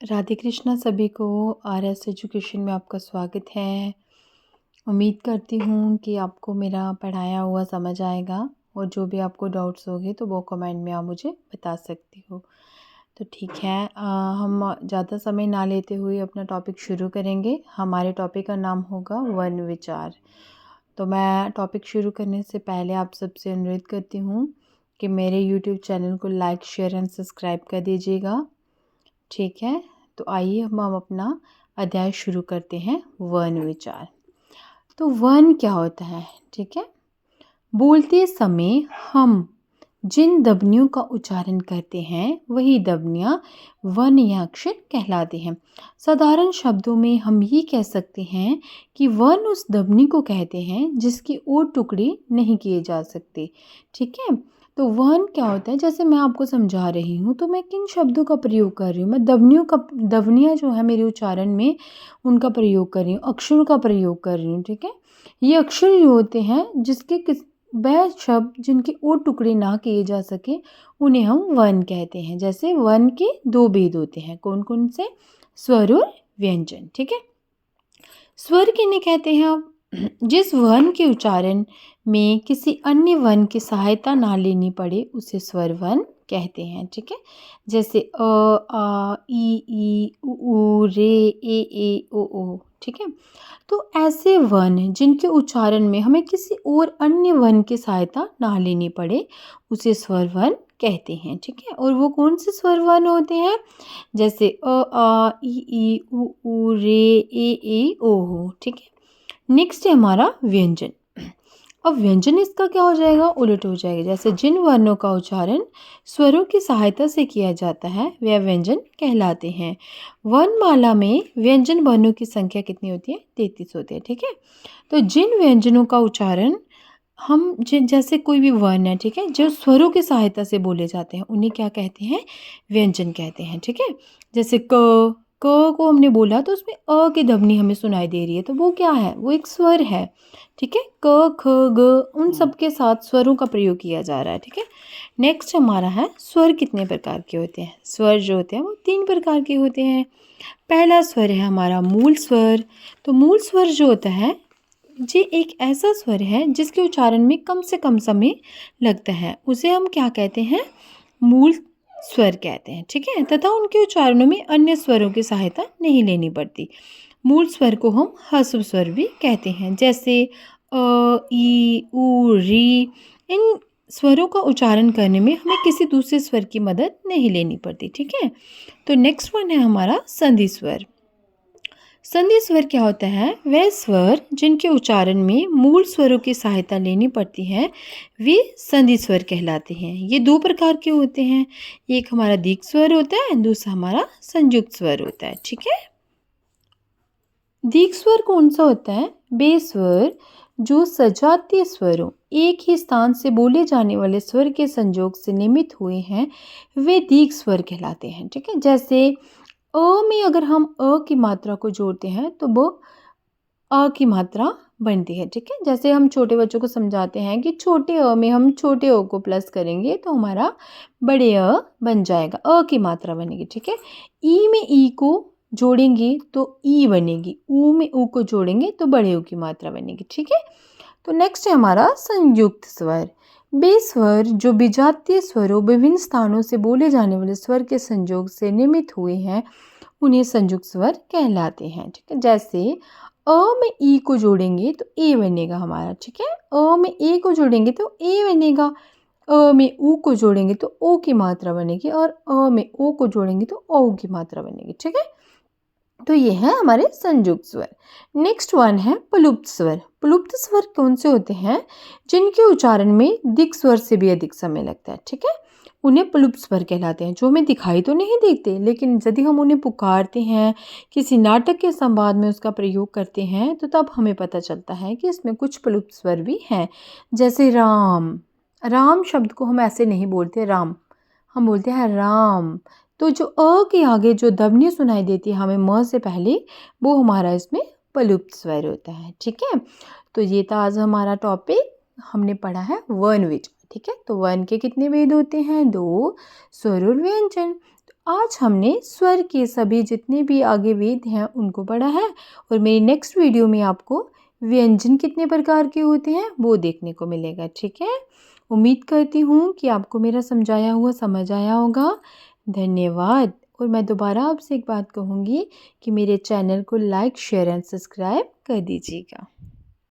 राधे कृष्णा सभी को। RS. Education में आपका स्वागत है। उम्मीद करती हूँ कि आपको मेरा पढ़ाया हुआ समझ आएगा और जो भी आपको डाउट्स होंगे तो वो कमेंट में आप मुझे बता सकती हो। तो ठीक है, हम ज़्यादा समय ना लेते हुए अपना टॉपिक शुरू करेंगे। हमारे टॉपिक का नाम होगा वन विचार। तो मैं टॉपिक शुरू करने से पहले आप सबसे अनुरोध करती हूँ कि मेरे यूट्यूब चैनल को लाइक, शेयर एंड सब्सक्राइब कर दीजिएगा। ठीक है, तो आइए हम अपना अध्याय शुरू करते हैं। वन विचार। तो वन क्या होता है? ठीक है, बोलते समय हम जिन ध्वनियों का उच्चारण करते हैं वही ध्वनियाँ वन या अक्षर कहलाते हैं। साधारण शब्दों में हम ये कह सकते हैं कि वन उस ध्वनि को कहते हैं जिसकी और टुकड़े नहीं किए जा सकते। ठीक है, तो वन क्या होता है, जैसे मैं आपको समझा रही हूँ तो मैं किन शब्दों का प्रयोग कर रही हूँ, मैं ध्वनियाँ जो है मेरे उच्चारण में उनका प्रयोग कर रही हूँ, अक्षरों का प्रयोग कर रही हूँ। ठीक है, ये अक्षर जो होते हैं जिसके वह शब्द जिनके और टुकड़े ना किए जा सके उन्हें हम वन कहते हैं। जैसे वन के दो भेद होते हैं, कौन कौन से? स्वर और व्यंजन। ठीक है, स्वर किन्हें कहते हैं? आप जिस वन के उच्चारण में किसी अन्य वन की सहायता ना लेनी पड़े उसे स्वर वन कहते हैं। ठीक है, जैसे अ, आ, ई, उ, रे, ए, ओ। ठीक है, तो ऐसे वन जिनके उच्चारण में हमें किसी और अन्य वन की सहायता ना लेनी पड़े उसे स्वर वन कहते हैं। ठीक है, और वो कौन से स्वर वन होते हैं? जैसे आ, ई, उ, रे, ए, ओ। ठीक है, नेक्स्ट है हमारा व्यंजन। अब व्यंजन इसका क्या हो जाएगा? उलट हो जाएगा। जैसे जिन वर्णों का उच्चारण स्वरों की सहायता से किया जाता है वह व्यंजन कहलाते हैं। वर्णमाला में व्यंजन वर्णों की संख्या कितनी होती है? 33 होती है। ठीक है, तो जिन व्यंजनों का उच्चारण हम जैसे कोई भी वर्ण है, ठीक है, जो स्वरों की सहायता से बोले जाते हैं उन्हें क्या कहते हैं? व्यंजन कहते हैं। ठीक है, जैसे क को हमने बोला तो उसमें अ की ध्वनि हमें सुनाई दे रही है, तो वो क्या है? वो एक स्वर है। ठीक है, क, ख, ग उन सब के साथ स्वरों का प्रयोग किया जा रहा है। ठीक है, नेक्स्ट हमारा है स्वर कितने प्रकार के होते हैं? स्वर जो होते हैं वो 3 प्रकार के होते हैं। पहला स्वर है हमारा मूल स्वर। तो मूल स्वर जो होता है ये एक ऐसा स्वर है जिसके उच्चारण में कम से कम समय लगता है, उसे हम क्या कहते हैं? मूल स्वर कहते हैं। ठीक है, तथा उनके उच्चारणों में अन्य स्वरों की सहायता नहीं लेनी पड़ती। मूल स्वर को हम ह्रस्व स्वर भी कहते हैं, जैसे अ, ई, उ, री। इन स्वरों का उच्चारण करने में हमें किसी दूसरे स्वर की मदद नहीं लेनी पड़ती। ठीक है, तो नेक्स्ट वन है हमारा संधि स्वर। संधि स्वर क्या होता है? वह स्वर जिनके उच्चारण में मूल स्वरों की सहायता लेनी पड़ती है वे संधि स्वर कहलाते हैं। ये 2 प्रकार के होते हैं, एक हमारा दीर्घ स्वर होता है, दूसरा हमारा संयुक्त स्वर होता है। ठीक है, दीर्घ स्वर कौन सा होता है? वे स्वर जो सजातीय स्वरों, एक ही स्थान से बोले जाने वाले स्वर के संयोग से निर्मित हुए हैं वे दीर्घ स्वर कहलाते हैं। ठीक है, जैसे अ में अगर हम अ की मात्रा को जोड़ते हैं तो वो अ की मात्रा बनती है। ठीक है, जैसे हम छोटे बच्चों को समझाते हैं कि छोटे अ में हम छोटे अ को प्लस करेंगे तो हमारा बड़े अ बन जाएगा, अ की मात्रा बनेगी। ठीक है, ई में ई को जोड़ेंगे तो ई बनेगी, ऊ में ऊ को जोड़ेंगे तो बड़े ऊ की मात्रा बनेगी। ठीक है, तो नेक्स्ट है हमारा संयुक्त स्वर। वे स्वर जो विजातीय स्वरों विभिन्न स्थानों से बोले जाने वाले स्वर के संयोग से निर्मित हुए हैं उन्हें संयुक्त स्वर कहलाते हैं। ठीक है, जैसे अ में ई को जोड़ेंगे तो ए बनेगा हमारा। ठीक है, अ में ए को जोड़ेंगे तो ए बनेगा, अ में ऊ को जोड़ेंगे तो ओ की मात्रा बनेगी और अ में ओ को जोड़ेंगे तो औ की मात्रा बनेगी। ठीक है, तो ये है हमारे संयुक्त स्वर। नेक्स्ट वन है प्लुप्त स्वर। प्लुप्त स्वर कौन से होते हैं? जिनके उच्चारण में दीर्घ स्वर से भी अधिक समय लगता है। ठीक है, उन्हें प्लुप्त स्वर कहलाते हैं, जो हमें दिखाई तो नहीं देते लेकिन यदि हम उन्हें पुकारते हैं, किसी नाटक के संवाद में उसका प्रयोग करते हैं तो तब हमें पता चलता है कि इसमें कुछ प्लुप्त स्वर भी हैं। जैसे राम, राम शब्द को हम ऐसे नहीं बोलते राम, हम बोलते हैं राम। तो जो अ के आगे जो ध्वनि सुनाई देती है हमें म से पहले, वो हमारा इसमें प्लुप्त स्वर होता है। ठीक है, तो ये था आज हमारा टॉपिक, हमने पढ़ा है वर्ण विचार। ठीक है, तो वर्ण के कितने भेद होते हैं? 2, स्वर और व्यंजन। तो आज हमने स्वर के सभी जितने भी आगे वेद हैं उनको पढ़ा है और मेरी नेक्स्ट वीडियो में आपको व्यंजन कितने प्रकार के होते हैं वो देखने को मिलेगा। ठीक है, उम्मीद करती हूँ कि आपको मेरा समझाया हुआ समझ आया होगा। धन्यवाद। और मैं दोबारा आपसे एक बात कहूँगी कि मेरे चैनल को लाइक शेयर एंड सब्सक्राइब कर दीजिएगा।